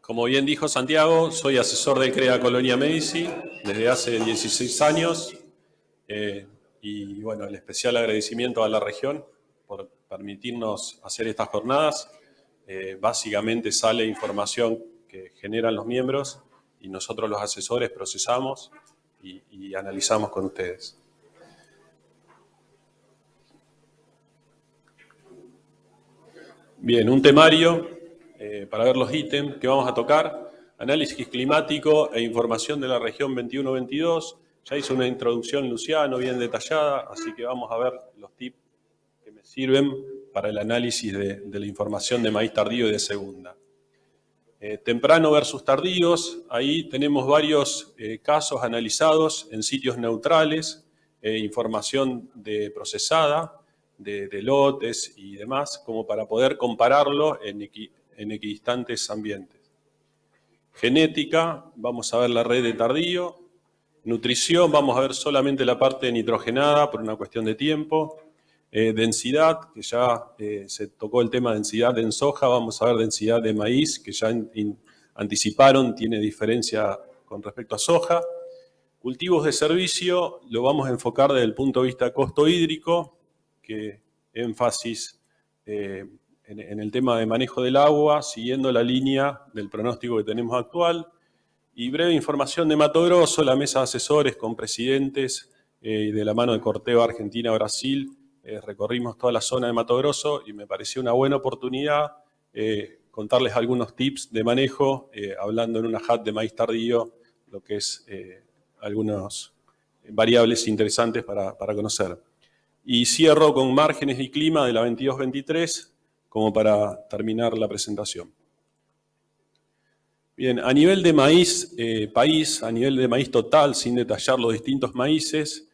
Como bien dijo Santiago, soy asesor de CREA Colonia Medici desde hace 16 años y bueno, el especial agradecimiento a la región por permitirnos hacer estas jornadas. Básicamente sale información que generan los miembros y nosotros los asesores procesamos y analizamos con ustedes. Bien, un temario para ver los ítems que vamos a tocar. Análisis climático e información de la región 21-22. Ya hizo una introducción Luciano bien detallada, así que vamos a ver los tips que me sirven para el análisis de la información de maíz tardío y de segunda. Temprano versus tardíos, ahí tenemos varios casos analizados en sitios neutrales, información procesada, de lotes y demás, como para poder compararlo en equidistantes ambientes. Genética, vamos a ver la red de tardío. Nutrición, vamos a ver solamente la parte nitrogenada por una cuestión de tiempo. Densidad, que ya se tocó el tema de densidad en soja, vamos a ver densidad de maíz, que ya anticiparon, tiene diferencia con respecto a soja. Cultivos de servicio, lo vamos a enfocar desde el punto de vista costo hídrico, que énfasis en el tema de manejo del agua, siguiendo la línea del pronóstico que tenemos actual. Y breve información de Mato Grosso, la mesa de asesores con presidentes de la mano de Corteva Argentina-Brasil. Recorrimos toda la zona de Mato Grosso y me pareció una buena oportunidad contarles algunos tips de manejo, hablando en una hat de maíz tardío, lo que es algunas variables interesantes para conocer. Y cierro con márgenes y clima de la 22-23, como para terminar la presentación. Bien, a nivel de maíz país, a nivel de maíz total, sin detallar los distintos maíces,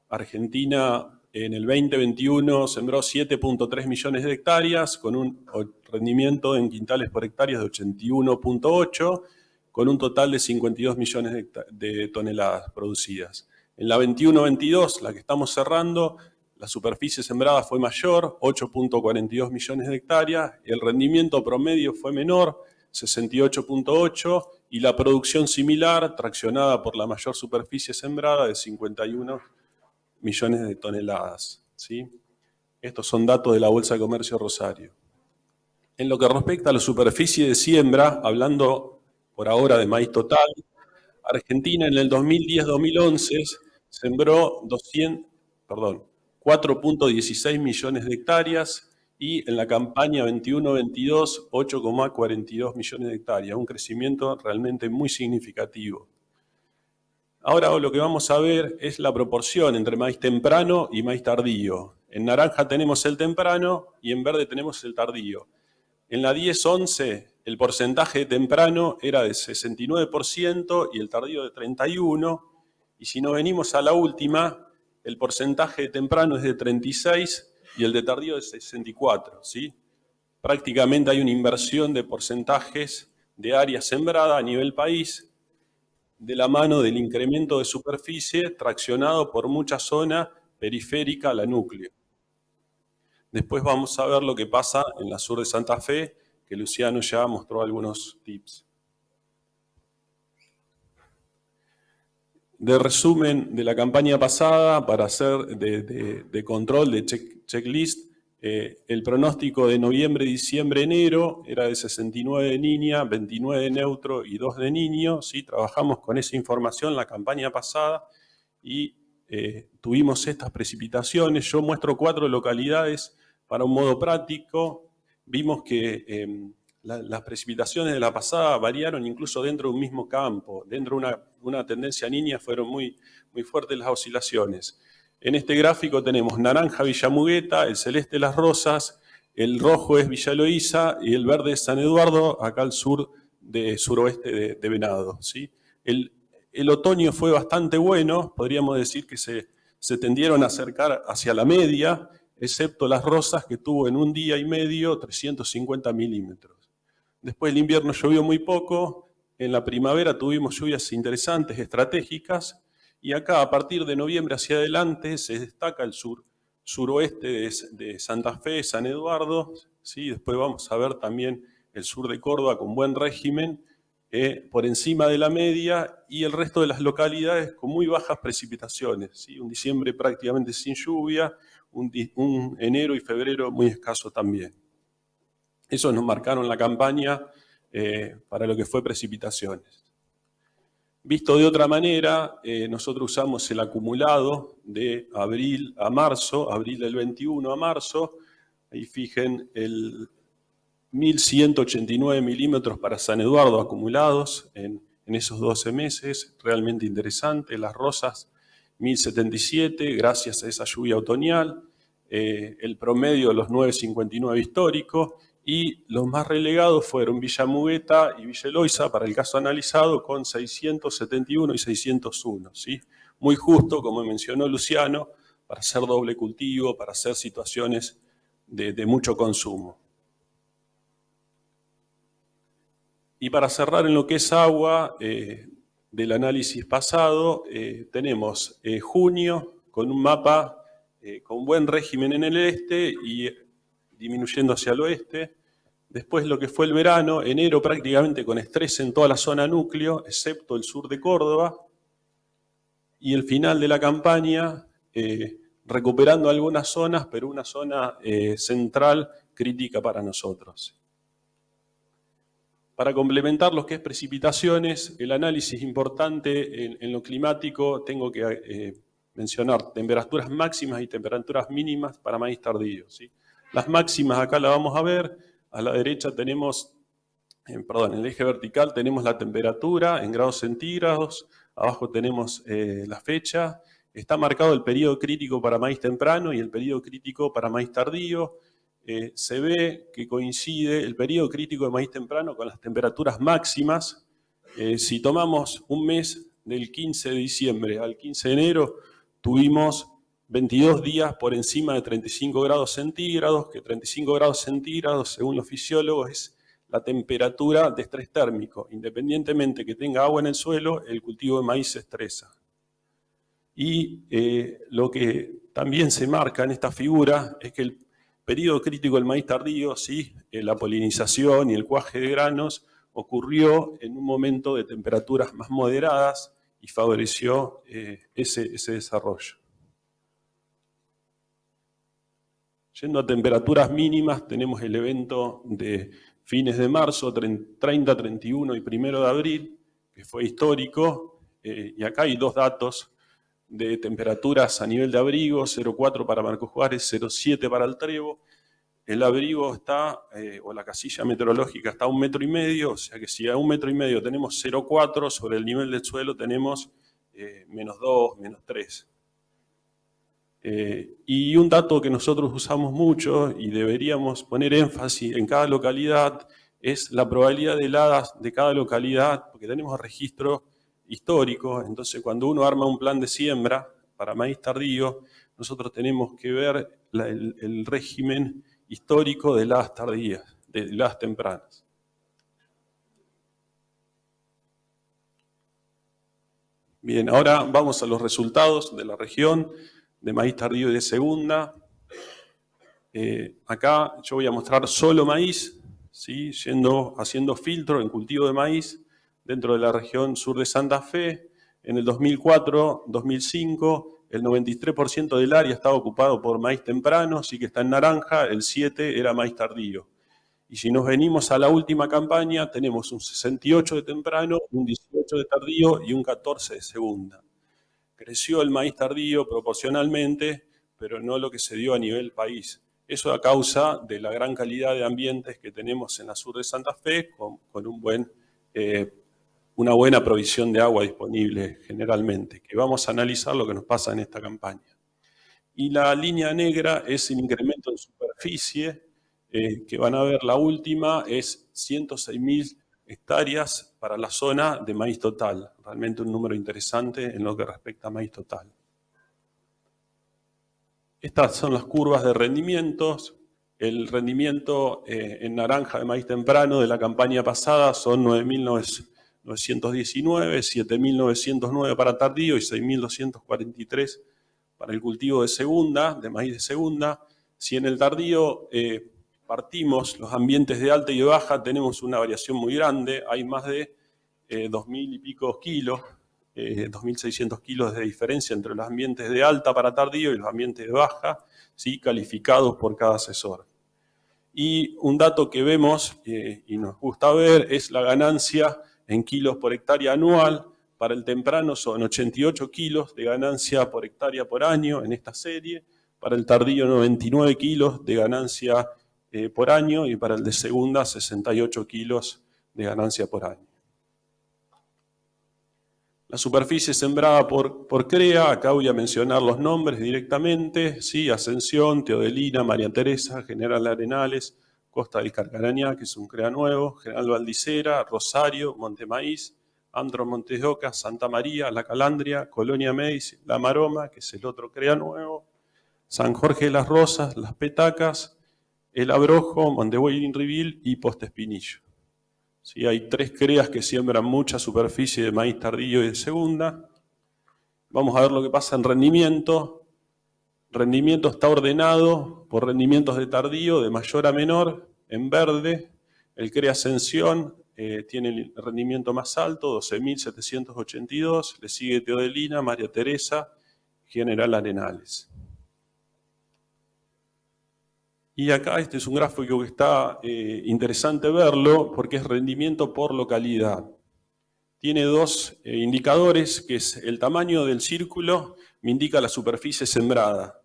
Argentina en el 2021 sembró 7.3 millones de hectáreas con un rendimiento en quintales por hectárea de 81.8, con un total de 52 millones de toneladas producidas. En la 21-22, la que estamos cerrando, la superficie sembrada fue mayor, 8.42 millones de hectáreas, el rendimiento promedio fue menor, 68.8, y la producción similar, traccionada por la mayor superficie sembrada, de 51 millones de toneladas. ¿Sí? Estos son datos de la Bolsa de Comercio Rosario. En lo que respecta a la superficie de siembra, hablando por ahora de maíz total, Argentina en el 2010-2011 sembró 4.16 millones de hectáreas, y en la campaña 21-22, 8,42 millones de hectáreas, un crecimiento realmente muy significativo. Ahora lo que vamos a ver es la proporción entre maíz temprano y maíz tardío. En naranja tenemos el temprano y en verde tenemos el tardío. En la 10-11 el porcentaje de temprano era de 69% y el tardío de 31%, y si nos venimos a la última, el porcentaje de temprano es de 36% y el de tardío de 64%, ¿sí? Prácticamente hay una inversión de porcentajes de área sembrada a nivel país, de la mano del incremento de superficie traccionado por mucha zona periférica a la núcleo. Después vamos a ver lo que pasa en la sur de Santa Fe, que Luciano ya mostró algunos tips. De resumen de la campaña pasada, para hacer de control, de checklist, el pronóstico de noviembre, diciembre, enero era de 69 de niña, 29 de neutro y 2 de niño. ¿Sí? Trabajamos con esa información la campaña pasada y tuvimos estas precipitaciones. Yo muestro 4 localidades para un modo práctico. Vimos que las precipitaciones de la pasada variaron incluso dentro de un mismo campo. Dentro de una tendencia niña fueron muy fuertes las oscilaciones. En este gráfico tenemos naranja Villa Mugueta, el celeste Las Rosas, el rojo es Villa Eloísa y el verde es San Eduardo, acá al sur suroeste de Venado. ¿Sí? El otoño fue bastante bueno, podríamos decir que se tendieron a acercar hacia la media, excepto Las Rosas, que tuvo en un día y medio 350 milímetros. Después el invierno llovió muy poco, en la primavera tuvimos lluvias interesantes, estratégicas, y acá a partir de noviembre hacia adelante se destaca el suroeste de Santa Fe, San Eduardo, ¿sí? Después vamos a ver también el sur de Córdoba con buen régimen, por encima de la media, y el resto de las localidades con muy bajas precipitaciones, ¿sí? Un diciembre prácticamente sin lluvia, un enero y febrero muy escaso también. Eso nos marcaron la campaña para lo que fue precipitaciones. Visto de otra manera, nosotros usamos el acumulado de abril a marzo, abril del 21 a marzo. Ahí fijen el 1.189 milímetros para San Eduardo acumulados en esos 12 meses, realmente interesante. Las Rosas, 1.077, gracias a esa lluvia otoñal. El promedio de los 9.59 históricos. Y los más relegados fueron Villa Mugueta y Villa Eloísa para el caso analizado con 671 y 601. ¿Sí? Muy justo, como mencionó Luciano, para hacer doble cultivo, para hacer situaciones de mucho consumo. Y para cerrar en lo que es agua, del análisis pasado, tenemos junio con un mapa con buen régimen en el este y disminuyendo hacia el oeste. Después lo que fue el verano, enero prácticamente con estrés en toda la zona núcleo, excepto el sur de Córdoba. Y el final de la campaña, recuperando algunas zonas, pero una zona central crítica para nosotros. Para complementar lo que es precipitaciones, el análisis importante en lo climático, tengo que mencionar temperaturas máximas y temperaturas mínimas para maíz tardío, ¿sí? Las máximas acá las vamos a ver. A la derecha tenemos, en el eje vertical tenemos la temperatura en grados centígrados, abajo tenemos la fecha. Está marcado el periodo crítico para maíz temprano y el periodo crítico para maíz tardío. Se ve que coincide el periodo crítico de maíz temprano con las temperaturas máximas. Si tomamos un mes del 15 de diciembre al 15 de enero, tuvimos 22 días por encima de 35 grados centígrados, que 35 grados centígrados, según los fisiólogos, es la temperatura de estrés térmico. Independientemente que tenga agua en el suelo, el cultivo de maíz se estresa. Y lo que también se marca en esta figura es que el periodo crítico del maíz tardío, ¿sí? La polinización y el cuaje de granos ocurrió en un momento de temperaturas más moderadas y favoreció ese desarrollo. Yendo a temperaturas mínimas, tenemos el evento de fines de marzo, 30, 31 y 1 de abril, que fue histórico, y acá hay dos datos de temperaturas a nivel de abrigo, 0,4 para Marcos Juárez, 0,7 para el Trebo. El abrigo está, o la casilla meteorológica está a 1,5 metros, o sea que si a 1,5 metros tenemos 0,4, sobre el nivel del suelo tenemos -2, -3. Y un dato que nosotros usamos mucho y deberíamos poner énfasis en cada localidad es la probabilidad de heladas de cada localidad, porque tenemos registro histórico. Entonces cuando uno arma un plan de siembra para maíz tardío, nosotros tenemos que ver el régimen histórico de heladas tardías, de heladas tempranas. Bien, ahora vamos a los resultados de la región de maíz tardío y de segunda. Acá yo voy a mostrar solo maíz, ¿sí? Haciendo filtro en cultivo de maíz dentro de la región sur de Santa Fe. En el 2004-2005, el 93% del área estaba ocupado por maíz temprano, sí que está en naranja, el 7% era maíz tardío. Y si nos venimos a la última campaña, tenemos un 68% de temprano, un 18% de tardío y un 14% de segunda. Creció el maíz tardío proporcionalmente, pero no lo que se dio a nivel país. Eso a causa de la gran calidad de ambientes que tenemos en la sur de Santa Fe, con una buena provisión de agua disponible generalmente, que vamos a analizar lo que nos pasa en esta campaña. Y la línea negra es el incremento en superficie, que van a ver la última, es 106.000 hectáreas para la zona de maíz total. Realmente un número interesante en lo que respecta a maíz total. Estas son las curvas de rendimientos. El rendimiento en naranja de maíz temprano de la campaña pasada son 9.919, 7.909 para tardío y 6.243 para el cultivo de segunda, de maíz de segunda. Si en el tardío partimos los ambientes de alta y de baja, tenemos una variación muy grande. Hay más de 2.000 y pico kilos, 2.600 kilos de diferencia entre los ambientes de alta para tardío y los ambientes de baja, ¿sí? Calificados por cada asesor. Y un dato que vemos y nos gusta ver es la ganancia en kilos por hectárea anual. Para el temprano son 88 kilos de ganancia por hectárea por año en esta serie. Para el tardío 99 kilos de ganancia por año y para el de segunda 68 kilos de ganancia por año. La superficie sembrada por CREA, acá voy a mencionar los nombres directamente, ¿sí? Ascensión, Teodelina, María Teresa, General Arenales, Costa del Carcarañá, que es un CREA nuevo, General Valdicera, Rosario, Montemaíz, Andro Montes de Oca, Santa María, La Calandria, Colonia Médici, La Maroma, que es el otro CREA nuevo, San Jorge de las Rosas, Las Petacas, El Abrojo, Montebuey-Inrivil y Poste Espinillo. ¿Sí? Hay 3 CREAs que siembran mucha superficie de maíz tardío y de segunda. Vamos a ver lo que pasa en rendimiento. Rendimiento está ordenado por rendimientos de tardío, de mayor a menor, en verde. El CREA Ascensión tiene el rendimiento más alto, 12.782. Le sigue Teodelina, María Teresa, General Arenales. Y acá este es un gráfico que está interesante verlo porque es rendimiento por localidad. Tiene 2 indicadores, que es el tamaño del círculo, me indica la superficie sembrada.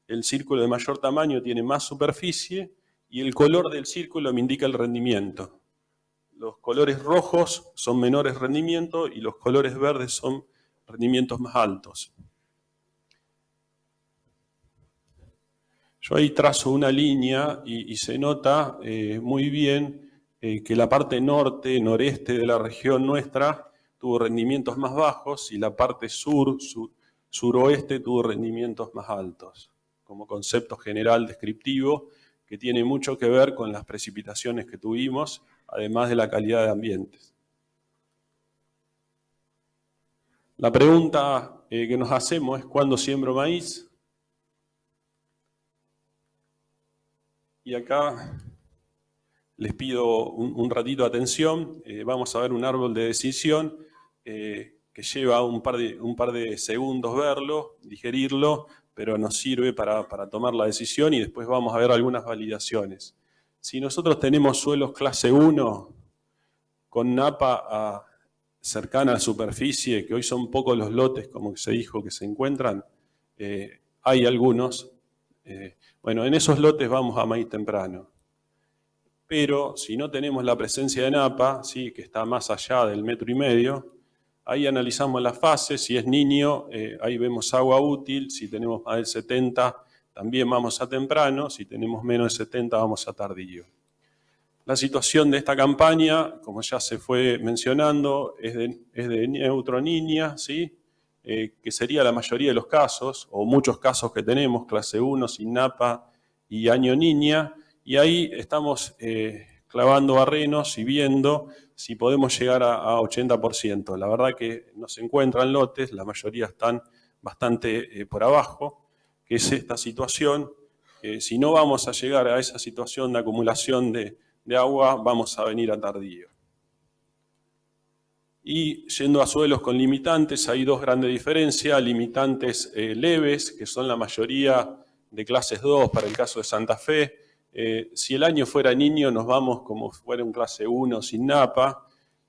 El círculo de mayor tamaño tiene más superficie y el color del círculo me indica el rendimiento. Los colores rojos son menores rendimientos y los colores verdes son rendimientos más altos. Yo ahí trazo una línea y se nota muy bien que la parte norte, noreste de la región nuestra tuvo rendimientos más bajos y la parte suroeste tuvo rendimientos más altos, como concepto general descriptivo que tiene mucho que ver con las precipitaciones que tuvimos, además de la calidad de ambientes. La pregunta que nos hacemos es ¿cuándo siembro maíz? Y acá les pido un ratito de atención. Vamos a ver un árbol de decisión que lleva un par de segundos verlo, digerirlo, pero nos sirve para tomar la decisión y después vamos a ver algunas validaciones. Si nosotros tenemos suelos clase 1 con napa cercana a la superficie, que hoy son pocos los lotes, como se dijo, que se encuentran, hay algunos. Bueno, en esos lotes vamos a maíz temprano. Pero si no tenemos la presencia de napa, ¿sí? Que está más allá del 1,5 metros, ahí analizamos las fases. Si es niño, ahí vemos agua útil. Si tenemos más del 70, también vamos a temprano. Si tenemos menos de 70, vamos a tardío. La situación de esta campaña, como ya se fue mencionando, es de neutro niña, ¿sí? Que sería la mayoría de los casos, o muchos casos que tenemos, clase 1, sin napa y año niña, y ahí estamos clavando barrenos y viendo si podemos llegar a 80%. La verdad que no se encuentran lotes, la mayoría están bastante por abajo, que es esta situación. Si no vamos a llegar a esa situación de acumulación de agua, vamos a venir a tardío. Y yendo a suelos con limitantes, hay 2 grandes diferencias, limitantes leves, que son la mayoría de clases 2 para el caso de Santa Fe. Si el año fuera niño, nos vamos como si fuera un clase 1 sin napa,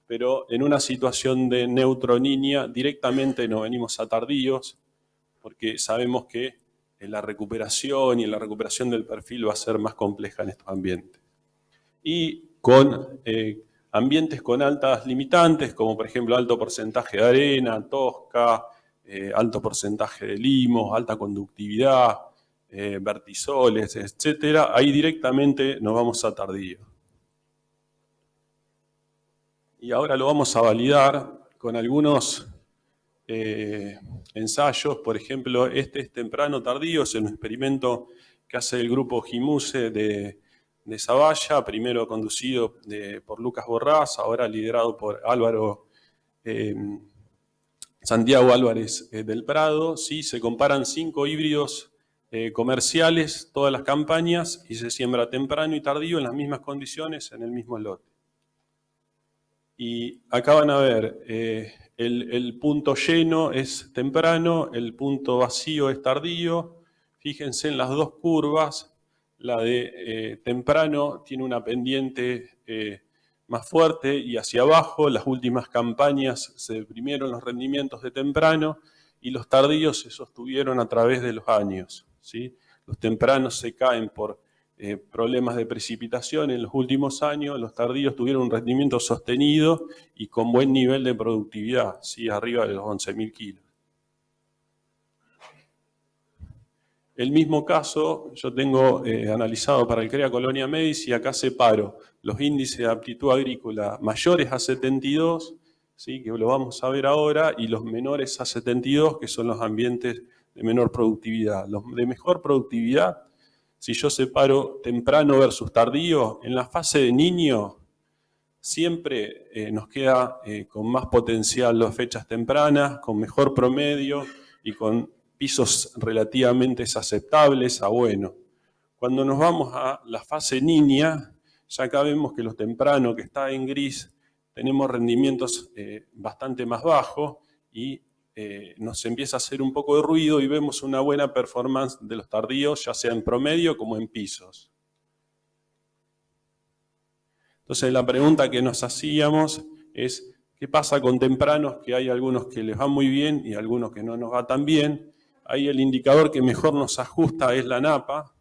pero en una situación de neutro niña, directamente nos venimos a tardíos, porque sabemos que la recuperación y la recuperación del perfil va a ser más compleja en estos ambientes. Y con ambientes con altas limitantes, como por ejemplo alto porcentaje de arena, tosca, alto porcentaje de limos, alta conductividad, vertisoles, etcétera, ahí directamente nos vamos a tardío. Y ahora lo vamos a validar con algunos ensayos. Por ejemplo, este es temprano tardío, es un experimento que hace el grupo Gimuse de Zavalla, primero conducido por Lucas Borrás, ahora liderado por Santiago Álvarez del Prado. ¿Sí? Se comparan 5 híbridos comerciales, todas las campañas, y se siembra temprano y tardío en las mismas condiciones, en el mismo lote. Y acá van a ver, el punto lleno es temprano, el punto vacío es tardío. Fíjense en las dos curvas, la de temprano tiene una pendiente más fuerte y hacia abajo. Las últimas campañas se deprimieron los rendimientos de temprano y los tardíos se sostuvieron a través de los años, ¿sí? Los tempranos se caen por problemas de precipitación en los últimos años. Los tardíos tuvieron un rendimiento sostenido y con buen nivel de productividad, ¿sí? Arriba de los 11.000 kilos. El mismo caso yo tengo analizado para el CREA Colonia Medis y acá separo los índices de aptitud agrícola mayores a 72, ¿sí? Que lo vamos a ver ahora, y los menores a 72, que son los ambientes de menor productividad. Los de mejor productividad, si yo separo temprano versus tardío, en la fase de niño siempre nos queda con más potencial las fechas tempranas, con mejor promedio y con pisos relativamente aceptables a bueno. Cuando nos vamos a la fase niña, ya acá vemos que los tempranos, que está en gris, tenemos rendimientos bastante más bajos y nos empieza a hacer un poco de ruido y vemos una buena performance de los tardíos, ya sea en promedio como en pisos. Entonces la pregunta que nos hacíamos es, ¿qué pasa con tempranos? Que hay algunos que les va muy bien y algunos que no nos va tan bien. Ahí el indicador que mejor nos ajusta es la napa.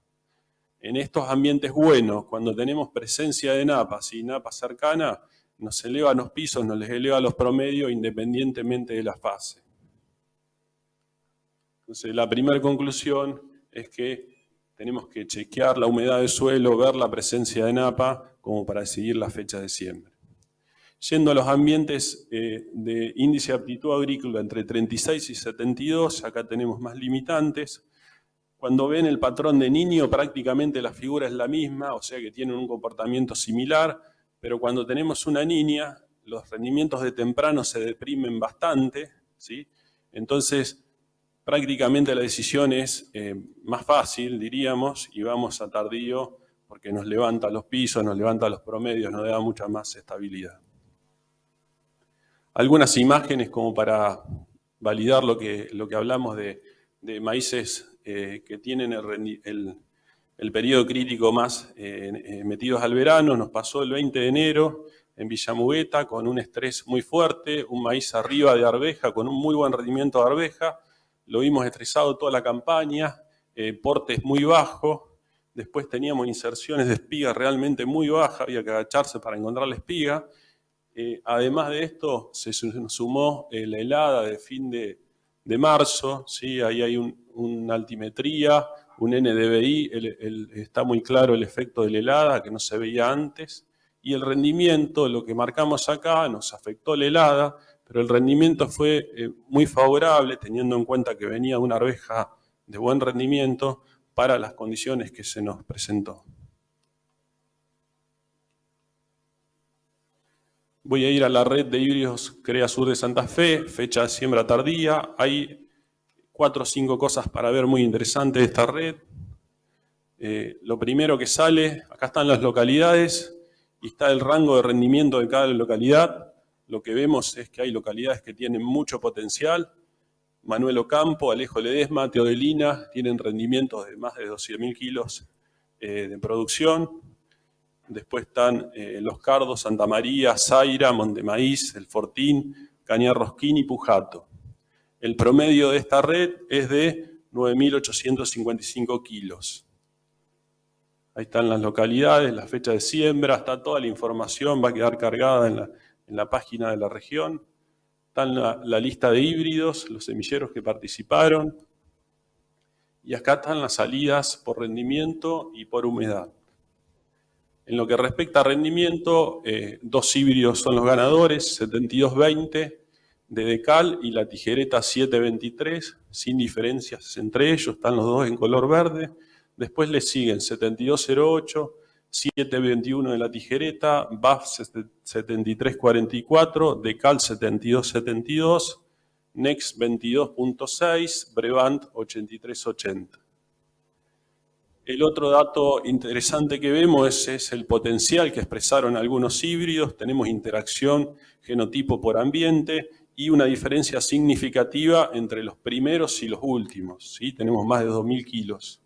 En estos ambientes buenos, cuando tenemos presencia de napas y napa cercana, nos eleva los pisos, nos les eleva los promedios independientemente de la fase. Entonces la primera conclusión es que tenemos que chequear la humedad del suelo, ver la presencia de napa como para decidir la fecha de siembra. Yendo a los ambientes de índice de aptitud agrícola entre 36 y 72, acá tenemos más limitantes. Cuando ven el patrón de niño, prácticamente la figura es la misma, o sea que tienen un comportamiento similar, pero cuando tenemos una niña, los rendimientos de temprano se deprimen bastante, ¿sí? Entonces, prácticamente la decisión es más fácil, diríamos, y vamos a tardío porque nos levanta los pisos, nos levanta los promedios, nos da mucha más estabilidad. Algunas imágenes como para validar lo que hablamos de maíces que tienen el periodo crítico más metidos al verano. Nos pasó el 20 de enero en Villamugueta con un estrés muy fuerte, un maíz arriba de arveja con un muy buen rendimiento de arveja. Lo vimos estresado toda la campaña, portes muy bajos. Después teníamos inserciones de espiga realmente muy bajas, había que agacharse para encontrar la espiga. Además de esto, se sumó la helada de fin de marzo, ¿sí? Ahí hay una altimetría, un NDVI, está muy claro el efecto de la helada que no se veía antes, y el rendimiento, lo que marcamos acá, nos afectó la helada, pero el rendimiento fue muy favorable, teniendo en cuenta que venía una arveja de buen rendimiento para las condiciones que se nos presentó. Voy a ir a la red de híbridos CREA Sur de Santa Fe, fecha de siembra tardía. Hay 4 o 5 cosas para ver muy interesantes de esta red. Lo primero que sale, acá están las localidades y está el rango de rendimiento de cada localidad. Lo que vemos es que hay localidades que tienen mucho potencial. Manuel Ocampo, Alejo Ledesma, Teodelina tienen rendimientos de más de 200.000 kilos de producción. Después están Los Cardos, Santa María, Zaira, Montemaíz, El Fortín, Cañarrosquín y Pujato. El promedio de esta red es de 9.855 kilos. Ahí están las localidades, la fecha de siembra, está toda la información, va a quedar cargada en la página de la región. Está la lista de híbridos, los semilleros que participaron. Y acá están las salidas por rendimiento y por humedad. En lo que respecta a rendimiento, 2 híbridos son los ganadores, 7220 de Decal y la tijereta 723, sin diferencias entre ellos, están los dos en color verde. Después le siguen 7208, 721 de la tijereta, BAF 7344, Decal 7272, Next 22.6, Brevant 8380. El otro dato interesante que vemos es el potencial que expresaron algunos híbridos. Tenemos interacción genotipo por ambiente y una diferencia significativa entre los primeros y los últimos, ¿sí? Tenemos más de 2.000 kilos.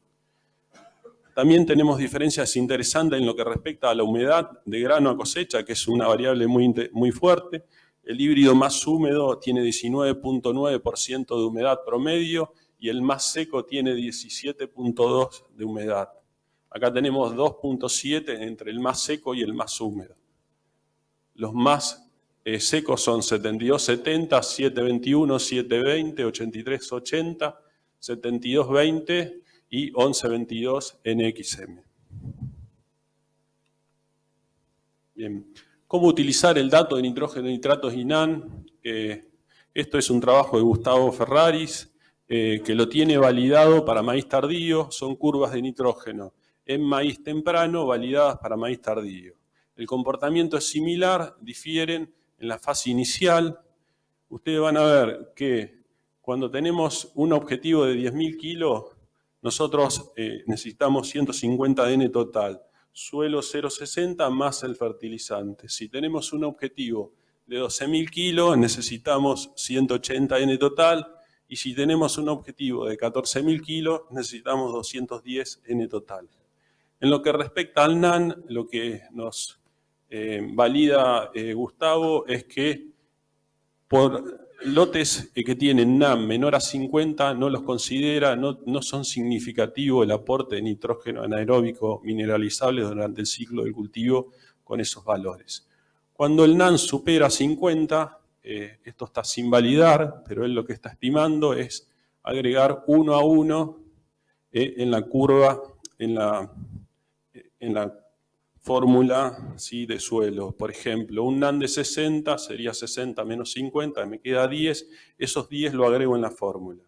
También tenemos diferencias interesantes en lo que respecta a la humedad de grano a cosecha, que es una variable muy fuerte. El híbrido más húmedo tiene 19.9% de humedad promedio y el más seco tiene 17.2% de humedad. Acá tenemos 2.7 entre el más seco y el más húmedo. Los más secos son 72-70, 7-21, 7-20, 83-80, 72-20 y 11-22 NXM. Bien. ¿Cómo utilizar el dato de nitrógeno, nitratos y NAN? Esto es un trabajo de Gustavo Ferraris, que lo tiene validado para maíz tardío. Son curvas de nitrógeno en maíz temprano validadas para maíz tardío. El comportamiento es similar, difieren en la fase inicial. Ustedes van a ver que cuando tenemos un objetivo de 10.000 kilos, nosotros necesitamos 150 de N total. Suelo 0,60 más el fertilizante. Si tenemos un objetivo de 12.000 kilos, necesitamos 180 N total. Y si tenemos un objetivo de 14.000 kilos, necesitamos 210 N total. En lo que respecta al NAN, lo que nos valida Gustavo es que por lotes que tienen NAM menor a 50 no los considera, no son significativos el aporte de nitrógeno anaeróbico mineralizable durante el ciclo del cultivo con esos valores. Cuando el NAM supera 50, esto está sin validar, pero él lo que está estimando es agregar 1 a 1 en la curva, en la fórmula, ¿sí?, de suelo. Por ejemplo, un NAN de 60 sería 60 menos 50, me queda 10, esos 10 lo agrego en la fórmula.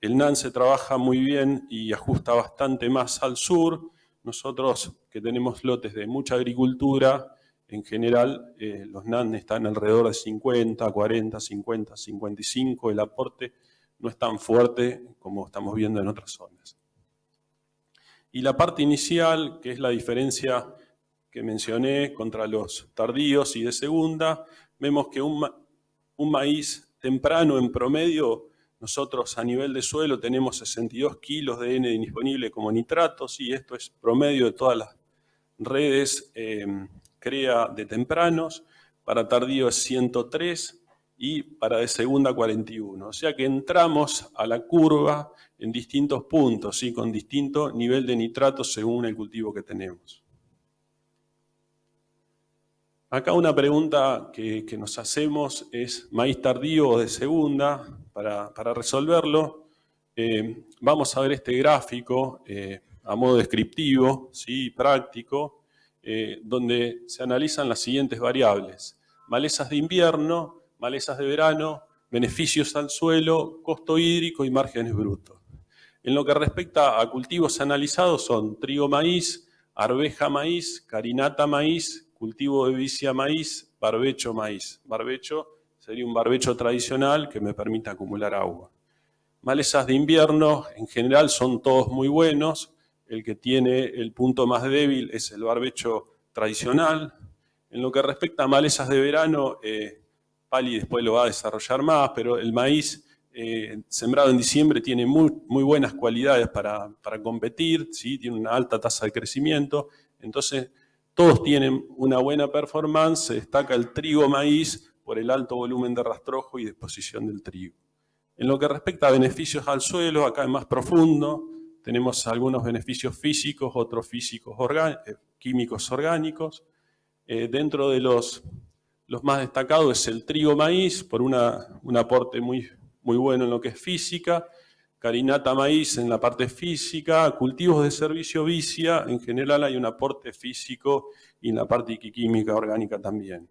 El NAN se trabaja muy bien y ajusta bastante más al sur. Nosotros que tenemos lotes de mucha agricultura, en general los NAN están alrededor de 50, 40, 50, 55, el aporte no es tan fuerte como estamos viendo en otras zonas. Y la parte inicial, que es la diferencia que mencioné contra los tardíos y de segunda, vemos que un maíz temprano en promedio, nosotros a nivel de suelo tenemos 62 kilos de N disponible como nitratos, y esto es promedio de todas las redes CREA de tempranos. Para tardío es 103 y para de segunda 41. O sea que entramos a la curva en distintos puntos, ¿sí?, con distinto nivel de nitratos según el cultivo que tenemos. Acá una pregunta que nos hacemos es: ¿maíz tardío o de segunda? Para resolverlo, vamos a ver este gráfico a modo descriptivo, ¿sí?, práctico, donde se analizan las siguientes variables: malezas de invierno, malezas de verano, beneficios al suelo, costo hídrico y márgenes brutos. En lo que respecta a cultivos analizados son trigo maíz, arveja maíz, carinata maíz, cultivo de vicia maíz, barbecho maíz. Barbecho sería un barbecho tradicional que me permite acumular agua. Malezas de invierno en general son todos muy buenos. El que tiene el punto más débil es el barbecho tradicional. En lo que respecta a malezas de verano, Pali después lo va a desarrollar más, pero el maíz sembrado en diciembre tiene muy buenas cualidades para competir, ¿sí?, tiene una alta tasa de crecimiento. Entonces, todos tienen una buena performance. Se destaca el trigo maíz por el alto volumen de rastrojo y disposición del trigo. En lo que respecta a beneficios al suelo, acá es más profundo. Tenemos algunos beneficios físicos, otros químicos orgánicos. Dentro de los más destacados es el trigo maíz, por un aporte muy bueno en lo que es física. Carinata maíz en la parte física. Cultivos de servicio vicia, en general hay un aporte físico y en la parte química orgánica también.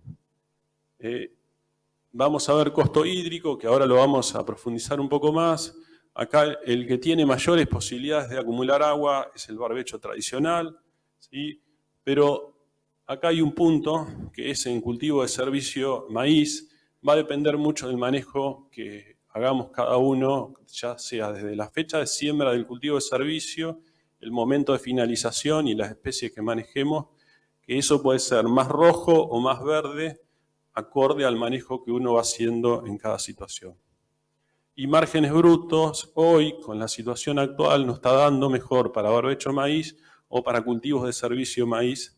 Vamos a ver costo hídrico, que ahora lo vamos a profundizar un poco más. Acá el que tiene mayores posibilidades de acumular agua es el barbecho tradicional, ¿sí? Pero acá hay un punto que es en cultivo de servicio maíz. Va a depender mucho del manejo que hagamos cada uno, ya sea desde la fecha de siembra del cultivo de servicio el momento de finalización y las especies que manejemos, que eso puede ser más rojo o más verde, acorde al manejo que uno va haciendo en cada situación. Y márgenes brutos, hoy, con la situación actual, nos está dando mejor para barbecho maíz o para cultivos de servicio maíz.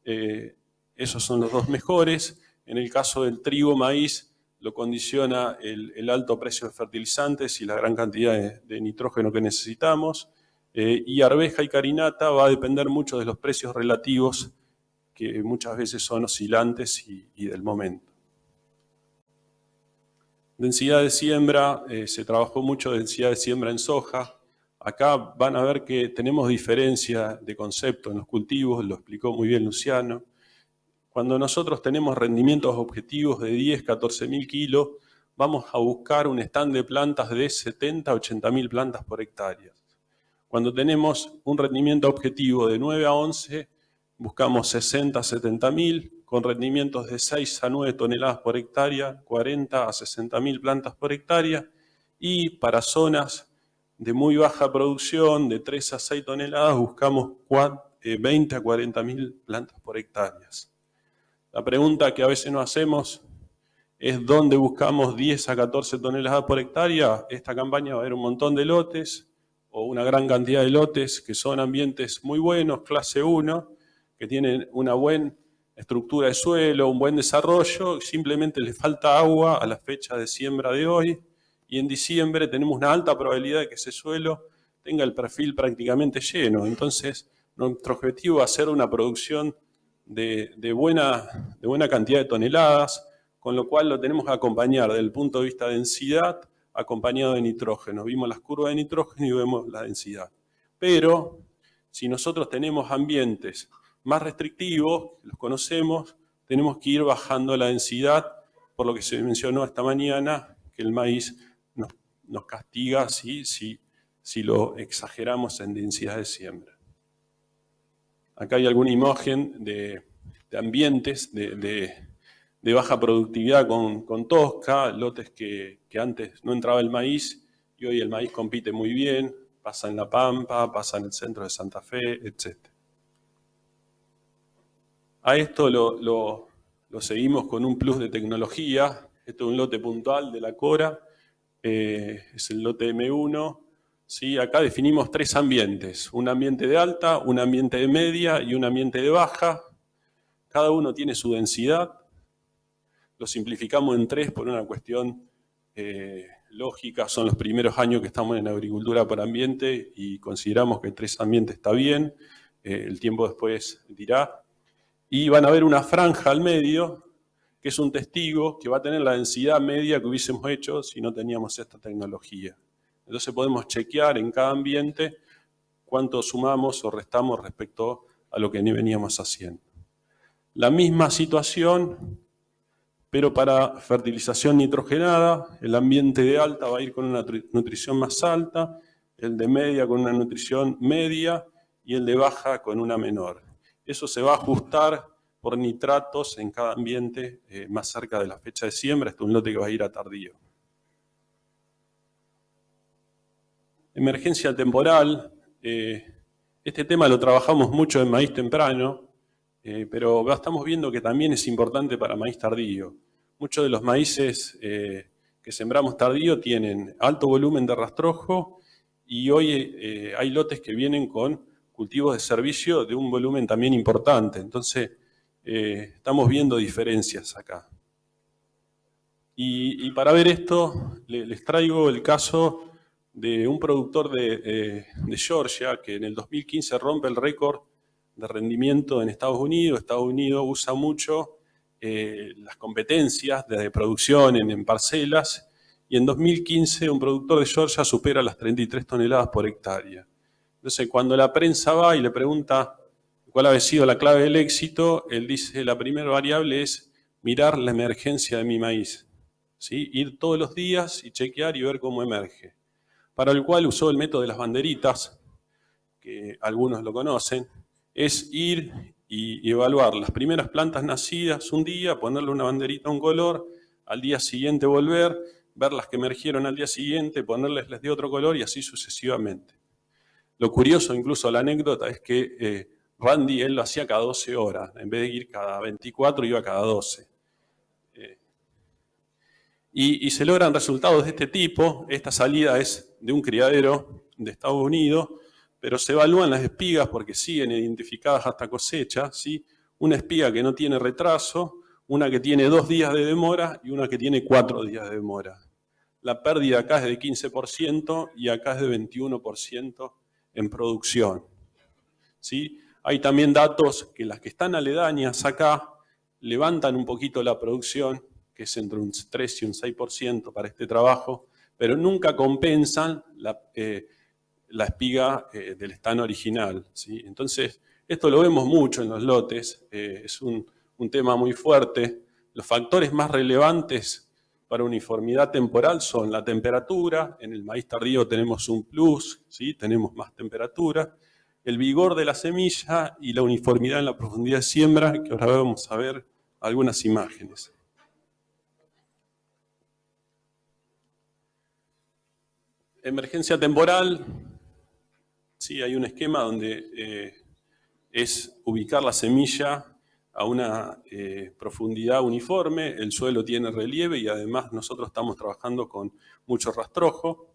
Esos son los dos mejores. En el caso del trigo maíz, lo condiciona el alto precio de fertilizantes y la gran cantidad de nitrógeno que necesitamos. Y arveja y carinata va a depender mucho de los precios relativos, que muchas veces son oscilantes y del momento. Densidad de siembra, se trabajó mucho densidad de siembra en soja. Acá van a ver que tenemos diferencia de concepto en los cultivos, lo explicó muy bien Luciano. Cuando nosotros tenemos rendimientos objetivos de 10, 14.000 kilos, vamos a buscar un stand de plantas de 70, 80.000 plantas por hectárea. Cuando tenemos un rendimiento objetivo de 9 a 11, buscamos 60, 70.000, con rendimientos de 6 a 9 toneladas por hectárea, 40 a 60.000 plantas por hectárea, y para zonas de muy baja producción, de 3 a 6 toneladas, buscamos 20 a 40.000 plantas por hectárea. La pregunta que a veces nos hacemos es ¿dónde buscamos 10 a 14 toneladas por hectárea? Esta campaña va a haber un montón de lotes, o una gran cantidad de lotes que son ambientes muy buenos, clase 1, que tienen una buena estructura de suelo, un buen desarrollo, simplemente les falta agua a la fecha de siembra de hoy, y en diciembre tenemos una alta probabilidad de que ese suelo tenga el perfil prácticamente lleno. Entonces, nuestro objetivo va a ser una producción de buena cantidad de toneladas, con lo cual lo tenemos que acompañar desde el punto de vista de densidad, acompañado de nitrógeno. Vimos las curvas de nitrógeno y vemos la densidad. Pero si nosotros tenemos ambientes más restrictivos, los conocemos, tenemos que ir bajando la densidad, por lo que se mencionó esta mañana, que el maíz nos castiga si lo exageramos en densidad de siembra. Acá hay alguna imagen de ambientes de baja productividad con tosca, lotes que antes no entraba el maíz y hoy el maíz compite muy bien, pasa en La Pampa, pasa en el centro de Santa Fe, etc. A esto lo seguimos con un plus de tecnología. Esto es un lote puntual de la Cora, es el lote M1. ¿Sí? Acá definimos 3 ambientes, un ambiente de alta, un ambiente de media y un ambiente de baja. Cada uno tiene su densidad. Lo simplificamos en 3 por una cuestión lógica. Son los primeros años que estamos en agricultura por ambiente y consideramos que 3 ambientes está bien. El tiempo después dirá. Y van a ver una franja al medio, que es un testigo que va a tener la densidad media que hubiésemos hecho si no teníamos esta tecnología. Entonces podemos chequear en cada ambiente cuánto sumamos o restamos respecto a lo que veníamos haciendo. La misma situación, pero para fertilización nitrogenada, el ambiente de alta va a ir con una nutrición más alta, el de media con una nutrición media y el de baja con una menor. Eso se va a ajustar por nitratos en cada ambiente más cerca de la fecha de siembra. Este es un lote que va a ir a tardío. Emergencia temporal. Este tema lo trabajamos mucho en maíz temprano, pero estamos viendo que también es importante para maíz tardío. Muchos de los maíces que sembramos tardío tienen alto volumen de rastrojo y hoy hay lotes que vienen con cultivos de servicio de un volumen también importante. Entonces, estamos viendo diferencias acá. Y para ver esto, les traigo el caso de un productor de Georgia que en el 2015 rompe el récord de rendimiento en Estados Unidos. Estados Unidos usa mucho las competencias de producción en parcelas, y en 2015 un productor de Georgia supera las 33 toneladas por hectárea. Entonces, cuando la prensa va y le pregunta cuál había sido la clave del éxito, él dice, la primera variable es mirar la emergencia de mi maíz. ¿Sí? Ir todos los días y chequear y ver cómo emerge. Para el cual usó el método de las banderitas, que algunos lo conocen, es ir y evaluar las primeras plantas nacidas un día, ponerle una banderita a un color, al día siguiente volver, ver las que emergieron al día siguiente, ponerles de otro color y así sucesivamente. Lo curioso, incluso la anécdota, es que Randy, él lo hacía cada 12 horas. En vez de ir cada 24, iba cada 12. Y se logran resultados de este tipo. Esta salida es de un criadero de Estados Unidos, pero se evalúan las espigas porque siguen identificadas hasta cosecha, ¿sí? Una espiga que no tiene retraso, una que tiene 2 días de demora y una que tiene 4 días de demora. La pérdida acá es de 15% y acá es de 21% en producción, ¿sí? Hay también datos que las que están aledañas acá levantan un poquito la producción, que es entre un 3 y un 6% para este trabajo, pero nunca compensan la espiga del stand original, ¿sí? Entonces, esto lo vemos mucho en los lotes, es un tema muy fuerte. Los factores más relevantes para uniformidad temporal son la temperatura. En el maíz tardío tenemos un plus, ¿sí? Tenemos más temperatura. El vigor de la semilla y la uniformidad en la profundidad de siembra, que ahora vamos a ver algunas imágenes. Emergencia temporal. Sí, hay un esquema donde es ubicar la semilla a una profundidad uniforme, el suelo tiene relieve y además nosotros estamos trabajando con mucho rastrojo.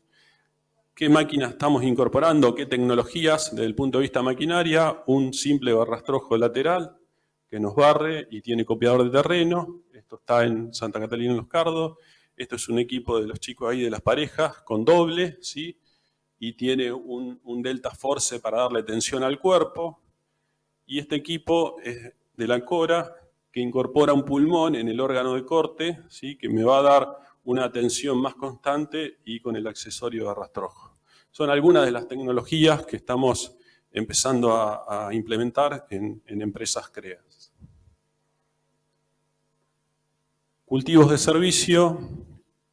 ¿Qué máquinas estamos incorporando? ¿Qué tecnologías desde el punto de vista maquinaria? Un simple rastrojo lateral que nos barre y tiene copiador de terreno. Esto está en Santa Catalina en Los Cardos. Esto es un equipo de los chicos ahí de las parejas con doble, ¿sí? Y tiene un delta force para darle tensión al cuerpo. Y este equipo es de la Cora, que incorpora un pulmón en el órgano de corte, ¿sí? Que me va a dar una tensión más constante y con el accesorio de rastrojo. Son algunas de las tecnologías que estamos empezando a implementar en empresas CREAS. Cultivos de servicio.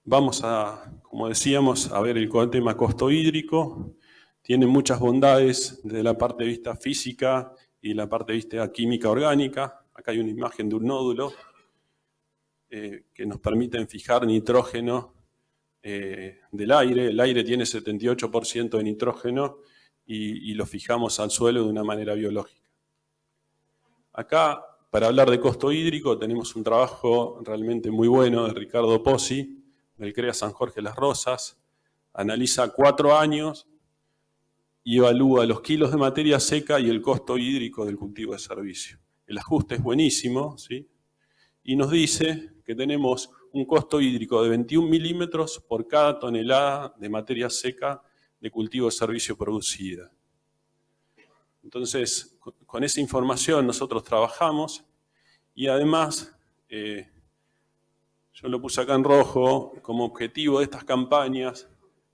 Vamos a, como decíamos, a ver el tema costo hídrico. Tiene muchas bondades desde la parte de vista física y la parte de vista química orgánica. Acá hay una imagen de un nódulo que nos permiten fijar nitrógeno del aire. El aire tiene 78% de nitrógeno y lo fijamos al suelo de una manera biológica. Acá, para hablar de costo hídrico, tenemos un trabajo realmente muy bueno de Ricardo Pozzi, del CREA San Jorge Las Rosas. Analiza 4 años y evalúa los kilos de materia seca y el costo hídrico del cultivo de servicio. El ajuste es buenísimo, ¿sí? Y nos dice que tenemos un costo hídrico de 21 milímetros por cada tonelada de materia seca de cultivo de servicio producida. Entonces, con esa información nosotros trabajamos y además, yo lo puse acá en rojo, como objetivo de estas campañas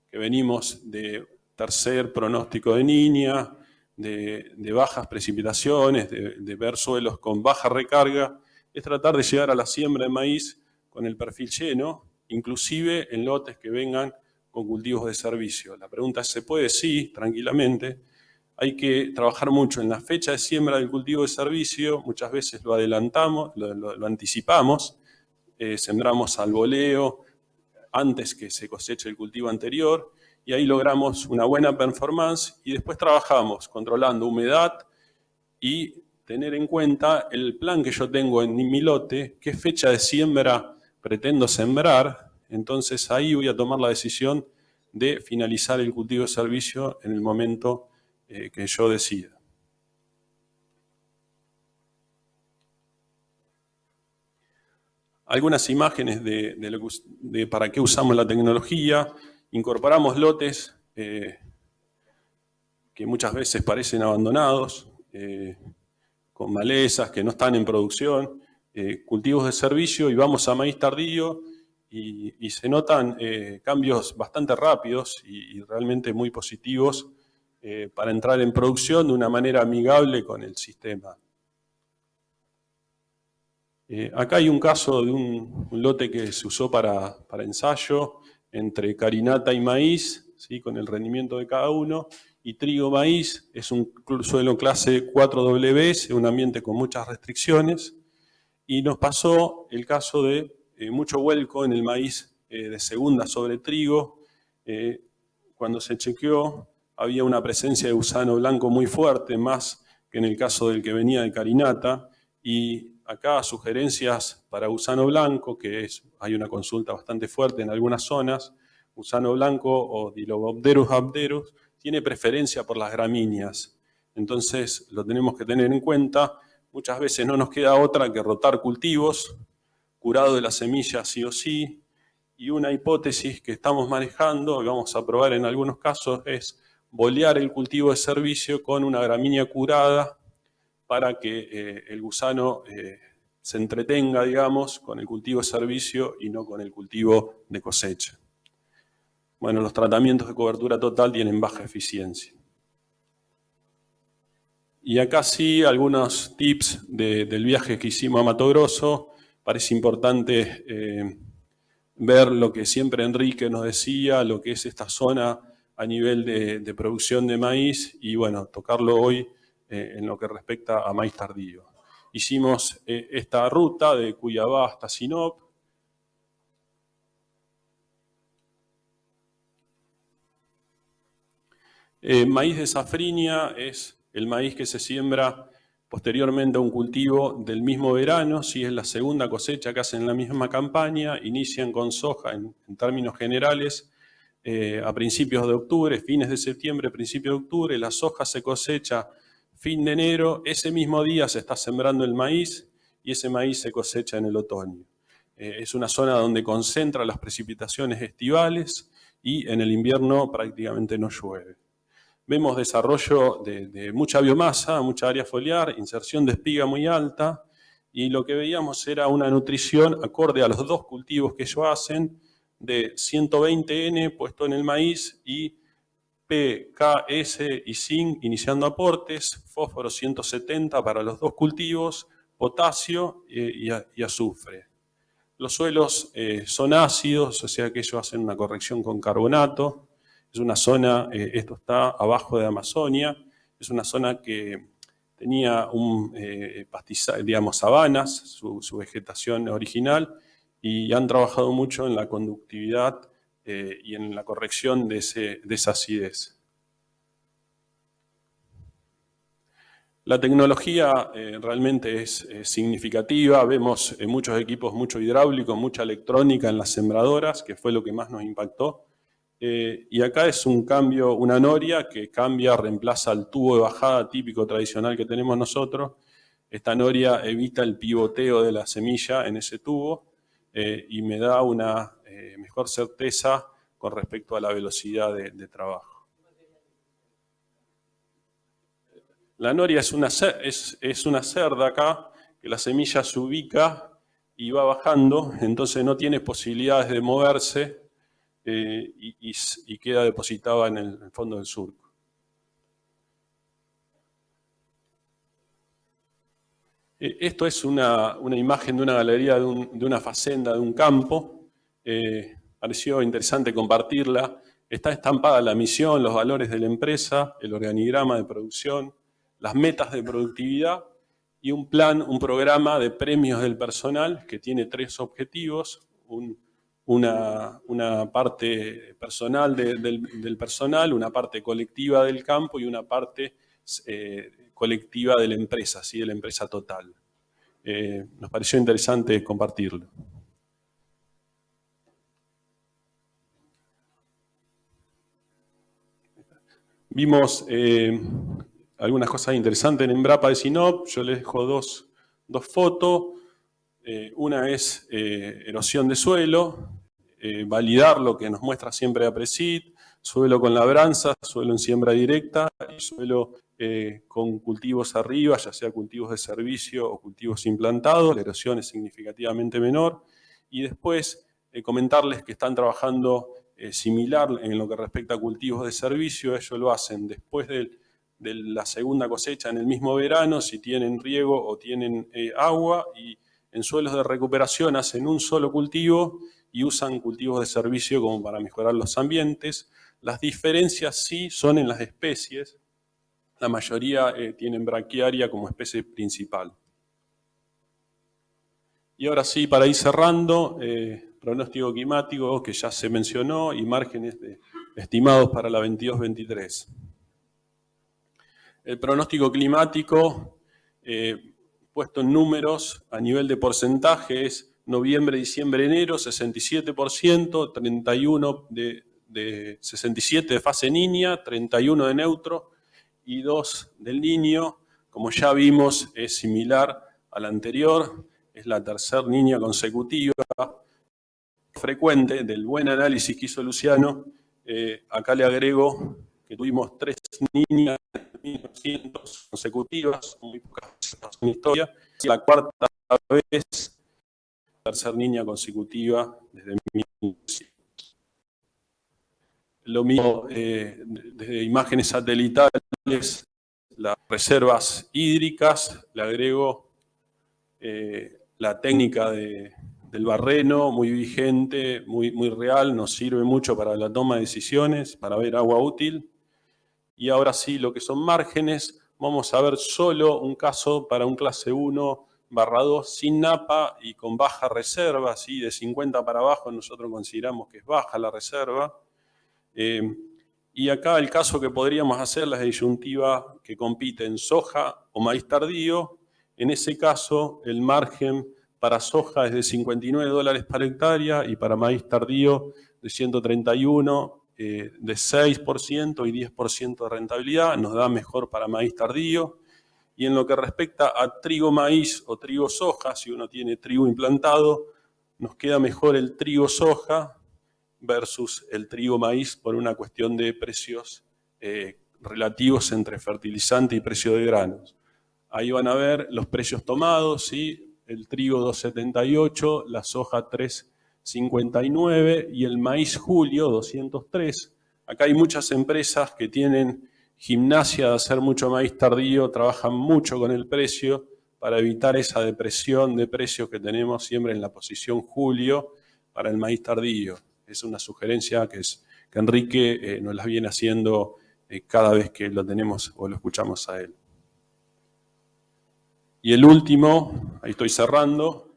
que venimos de tercer pronóstico de niña, de bajas precipitaciones, de ver suelos con baja recarga, es tratar de llegar a la siembra de maíz con el perfil lleno, inclusive en lotes que vengan con cultivos de servicio. La pregunta es, ¿se puede? Sí, tranquilamente. Hay que trabajar mucho en la fecha de siembra del cultivo de servicio, muchas veces lo adelantamos, lo anticipamos, sembramos al voleo antes que se coseche el cultivo anterior, y ahí logramos una buena performance y después trabajamos controlando humedad y tener en cuenta el plan que yo tengo en mi lote, qué fecha de siembra pretendo sembrar. Entonces ahí voy a tomar la decisión de finalizar el cultivo de servicio en el momento que yo decida. Algunas imágenes de para qué usamos la tecnología. Incorporamos lotes que muchas veces parecen abandonados, con malezas que no están en producción, cultivos de servicio, y vamos a maíz tardío y se notan cambios bastante rápidos y realmente muy positivos para entrar en producción de una manera amigable con el sistema. Acá hay un caso de un lote que se usó para ensayo entre carinata y maíz, ¿sí? Con el rendimiento de cada uno, y trigo-maíz. Es un suelo clase 4WS, un ambiente con muchas restricciones, y nos pasó el caso de mucho vuelco en el maíz de segunda sobre trigo. Cuando se chequeó, había una presencia de gusano blanco muy fuerte, más que en el caso del que venía de carinata, y acá sugerencias para gusano blanco, que hay una consulta bastante fuerte en algunas zonas. Gusano blanco o Dilobopterus abderus tiene preferencia por las gramíneas, entonces lo tenemos que tener en cuenta. Muchas veces no nos queda otra que rotar cultivos, curado de la semilla sí o sí, y una hipótesis que estamos manejando, y vamos a probar en algunos casos, es bolear el cultivo de servicio con una gramínea curada para que el gusano se entretenga, digamos, con el cultivo de servicio y no con el cultivo de cosecha. Bueno, los tratamientos de cobertura total tienen baja eficiencia. Y acá sí, algunos tips del viaje que hicimos a Mato Grosso. Parece importante ver lo que siempre Enrique nos decía, lo que es esta zona a nivel de producción de maíz, y bueno, tocarlo hoy en lo que respecta a maíz tardío. Hicimos esta ruta de Cuyabá hasta Sinop. Maíz de safrinia es el maíz que se siembra posteriormente a un cultivo del mismo verano, si es la segunda cosecha que hacen en la misma campaña. Inician con soja en términos generales a principios de octubre, fines de septiembre, principios de octubre. La soja se cosecha fin de enero, ese mismo día se está sembrando el maíz y ese maíz se cosecha en el otoño. Es una zona donde concentra las precipitaciones estivales y en el invierno prácticamente no llueve. Vemos desarrollo de mucha biomasa, mucha área foliar, inserción de espiga muy alta, y lo que veíamos era una nutrición acorde a los dos cultivos que ellos hacen, de 120 N puesto en el maíz y P, K, S y zinc iniciando aportes, fósforo 170 para los dos cultivos, potasio y azufre. Los suelos son ácidos, o sea que ellos hacen una corrección con carbonato. Es una zona, esto está abajo de Amazonia, es una zona que tenía un pastizal, digamos, sabanas, su vegetación original, y han trabajado mucho en la conductividad y en la corrección de esa acidez. La tecnología realmente es significativa. Vemos muchos equipos, mucho hidráulico, mucha electrónica en las sembradoras, que fue lo que más nos impactó. Y acá es un cambio, una noria que cambia, reemplaza el tubo de bajada típico tradicional que tenemos nosotros. Esta noria evita el pivoteo de la semilla en ese tubo y me da una mejor certeza con respecto a la velocidad de trabajo. La noria es una cerda acá, que la semilla se ubica y va bajando, entonces no tiene posibilidades de moverse y queda depositada en el fondo del surco. Esto es una imagen de una galería de una facenda, de un campo. Pareció interesante compartirla. Está estampada la misión, los valores de la empresa, el organigrama de producción, las metas de productividad y un plan, un programa de premios del personal que tiene 3 objetivos: una parte personal del personal, una parte colectiva del campo y una parte colectiva de la empresa, ¿sí? De la empresa total. Nos pareció interesante compartirlo. Vimos algunas cosas interesantes en Embrapa de Sinop. Yo les dejo dos fotos. Una es erosión de suelo, validar lo que nos muestra siempre APRESID, suelo con labranza, suelo en siembra directa y suelo con cultivos arriba, ya sea cultivos de servicio o cultivos implantados. La erosión es significativamente menor. Y después comentarles que están trabajando similar en lo que respecta a cultivos de servicio. Ellos lo hacen después de la segunda cosecha en el mismo verano, si tienen riego o tienen agua, y en suelos de recuperación hacen un solo cultivo y usan cultivos de servicio como para mejorar los ambientes. Las diferencias sí son en las especies. La mayoría tienen braquiaria como especie principal. Y ahora sí, para ir cerrando, pronóstico climático que ya se mencionó y márgenes estimados para la 22-23. El pronóstico climático, puesto en números a nivel de porcentaje, es noviembre, diciembre, enero, 67%, 31 de 67 de fase niña, 31 de neutro y 2 del niño. Como ya vimos, es similar a la anterior, es la tercera niña consecutiva. Frecuente del buen análisis que hizo Luciano, acá le agrego que tuvimos 3 niñas en 1900 consecutivas, muy pocas en historia, y la cuarta vez, tercera niña consecutiva desde 1900. Lo mismo desde imágenes satelitales, las reservas hídricas, le agrego la técnica del barreno, muy vigente, muy real, nos sirve mucho para la toma de decisiones, para ver agua útil. Y ahora sí, lo que son márgenes, vamos a ver solo un caso para un clase 1/2 sin napa y con baja reserva, ¿sí? De 50 para abajo nosotros consideramos que es baja la reserva. Y acá el caso que podríamos hacer, la disyuntiva que compite en soja o maíz tardío. En ese caso, el margen para soja es de $59 por hectárea y para maíz tardío de 131, de 6% y 10% de rentabilidad. Nos da mejor para maíz tardío. Y en lo que respecta a trigo maíz o trigo soja, si uno tiene trigo implantado, nos queda mejor el trigo soja versus el trigo maíz por una cuestión de precios relativos entre fertilizante y precio de granos. Ahí van a ver los precios tomados, ¿sí? El trigo 278, la soja 359 y el maíz julio 203. Acá hay muchas empresas que tienen gimnasia de hacer mucho maíz tardío, trabajan mucho con el precio para evitar esa depresión de precios que tenemos siempre en la posición julio para el maíz tardío. Es una sugerencia que Enrique nos la viene haciendo cada vez que lo tenemos o lo escuchamos a él. Y el último, ahí estoy cerrando,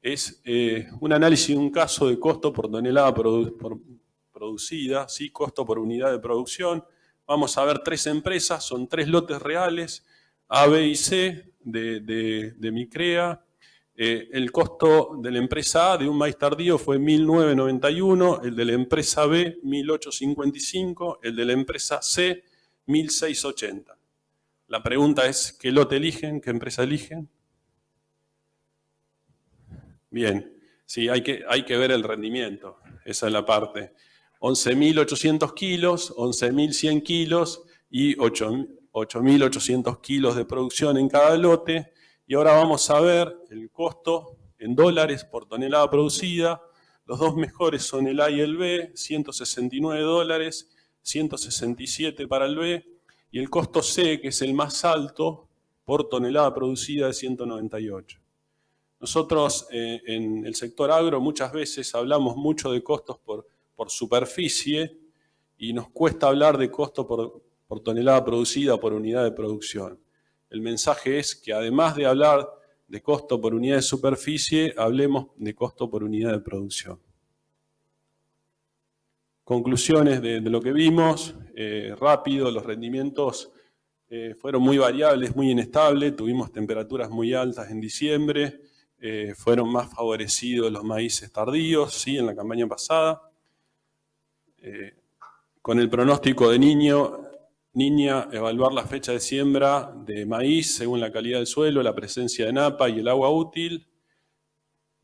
es un análisis de un caso de costo por tonelada producida, ¿sí? Costo por unidad de producción. Vamos a ver 3 empresas, son 3 lotes reales, A, B y C de Micrea. El costo de la empresa A de un maíz tardío fue 1.991, el de la empresa B 1.855, el de la empresa C 1.680. La pregunta es, ¿qué lote eligen? ¿Qué empresa eligen? Bien, sí, hay que ver el rendimiento, esa es la parte. 11.800 kilos, 11.100 kilos y 8.800 kilos de producción en cada lote. Y ahora vamos a ver el costo en dólares por tonelada producida. Los dos mejores son el A y el B, $169, 167 para el B. Y el costo C, que es el más alto, por tonelada producida de 198. Nosotros en el sector agro muchas veces hablamos mucho de costos por superficie y nos cuesta hablar de costo por tonelada producida o por unidad de producción. El mensaje es que además de hablar de costo por unidad de superficie, hablemos de costo por unidad de producción. Conclusiones de lo que vimos, rápido, los rendimientos fueron muy variables, muy inestables, tuvimos temperaturas muy altas en diciembre, fueron más favorecidos los maíces tardíos, ¿sí? En la campaña pasada. Con el pronóstico de niña, evaluar la fecha de siembra de maíz según la calidad del suelo, la presencia de napa y el agua útil.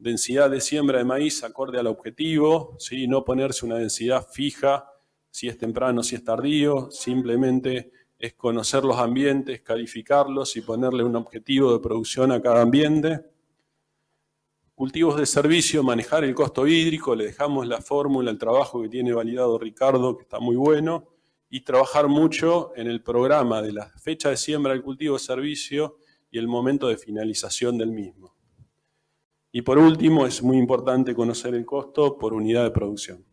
Densidad de siembra de maíz acorde al objetivo, ¿sí? No ponerse una densidad fija, si es temprano, si es tardío, simplemente es conocer los ambientes, calificarlos y ponerle un objetivo de producción a cada ambiente. Cultivos de servicio, manejar el costo hídrico, le dejamos la fórmula, el trabajo que tiene validado Ricardo, que está muy bueno, y trabajar mucho en el programa de la fecha de siembra del cultivo de servicio y el momento de finalización del mismo. Y por último, es muy importante conocer el costo por unidad de producción.